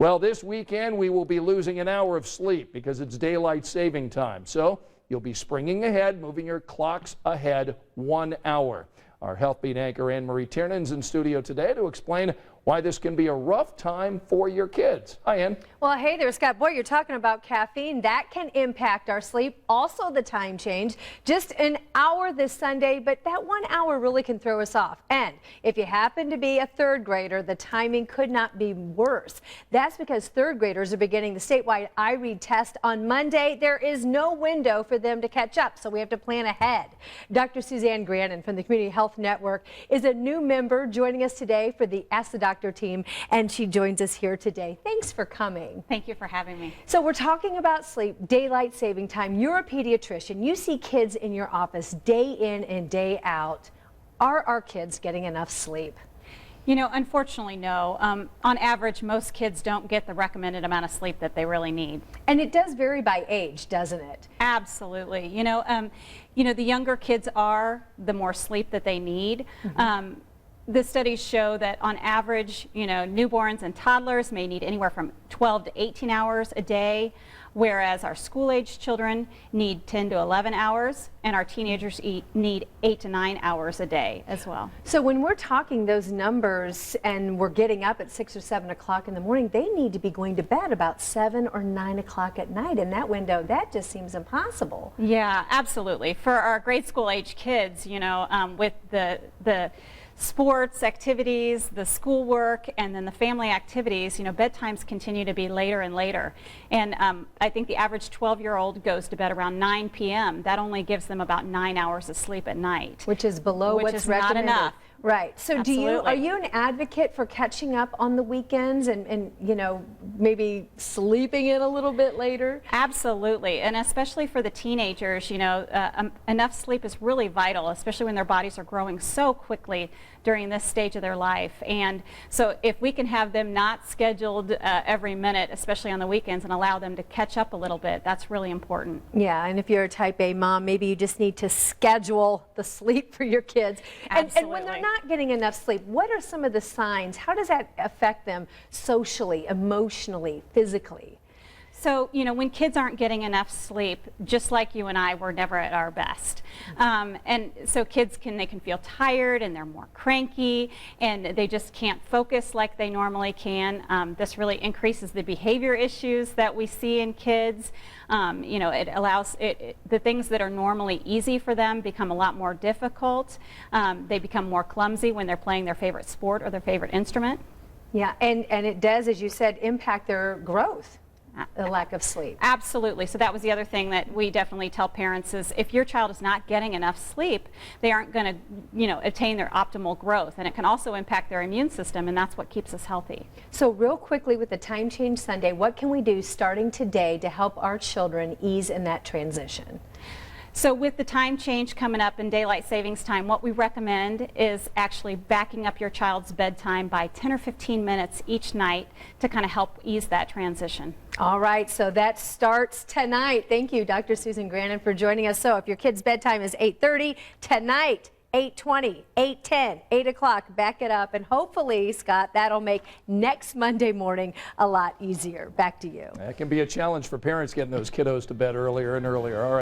Well, this weekend we will be losing an hour of sleep because it's daylight saving time. So you'll be springing ahead, moving your clocks ahead 1 hour. Our Health Beat anchor Anne-Marie Tiernan's in studio today to explain why this can be a rough time for your kids. Hi, Ann. Well, hey there, Scott. Boy, you're talking about caffeine. That can impact our sleep. Also, the time change. Just an hour this Sunday, but that 1 hour really can throw us off. And if you happen to be a third grader, the timing could not be worse. That's because third graders are beginning the statewide iRead test on Monday. There is no window for them to catch up, so we have to plan ahead. Dr. Suzanne Grannon from the Community Health Network is a new member joining us today for the Ask the Doctor team, and she joins us here today. Thanks for coming. Thank you for having me. So we're talking about sleep, daylight saving time. You're a pediatrician. You see kids in your office day in and day out. Are our kids getting enough sleep? You know, unfortunately, no. On average, most kids don't get the recommended amount of sleep that they really need. And it does vary by age, doesn't it? Absolutely. You know, the younger kids are, the more sleep that they need. The studies show that on average, newborns and toddlers may need anywhere from 12 to 18 hours a day, whereas our school-age children need 10 to 11 hours, and our teenagers need 8 to 9 hours a day as well. So when we're talking those numbers and we're getting up at 6 or 7 o'clock in the morning, they need to be going to bed about 7 or 9 o'clock at night. In that window, that just seems impossible. Yeah, absolutely. For our grade school-age kids, with the sports activities, the schoolwork, and then the family activities, bedtimes continue to be later and later. And I think the average 12-year-old goes to bed around 9 p.m. That only gives them about 9 hours of sleep at night. Which is below what's recommended. Not enough. Right. So are you an advocate for catching up on the weekends and maybe sleeping in a little bit later? Absolutely. And especially for the teenagers, enough sleep is really vital, especially when their bodies are growing so quickly during this stage of their life. And so if we can have them not scheduled every minute, especially on the weekends, and allow them to catch up a little bit, that's really important. Yeah, and if you're a type A mom, maybe you just need to schedule the sleep for your kids. And when they're not getting enough sleep, what are some of the signs? How does that affect them socially, emotionally, physically? So, when kids aren't getting enough sleep, just like you and I, we're never at our best. And so kids can feel tired, and they're more cranky, and they just can't focus like they normally can. This really increases the behavior issues that we see in kids. It allows the things that are normally easy for them become a lot more difficult. They become more clumsy when they're playing their favorite sport or their favorite instrument. Yeah, and it does, as you said, impact their growth. The lack of sleep. Absolutely. So that was the other thing that we definitely tell parents is if your child is not getting enough sleep, they aren't going to, attain their optimal growth. And it can also impact their immune system, and that's what keeps us healthy. So real quickly with the Time Change Sunday, what can we do starting today to help our children ease in that transition? So with the time change coming up in daylight savings time, what we recommend is actually backing up your child's bedtime by 10 or 15 minutes each night to kind of help ease that transition. All right, so that starts tonight. Thank you, Dr. Susan Grannon, for joining us. So if your kid's bedtime is 8:30 tonight, 8:20, 8:10, 8 o'clock, back it up. And hopefully, Scott, that'll make next Monday morning a lot easier. Back to you. That can be a challenge for parents getting those kiddos to bed earlier and earlier. All right.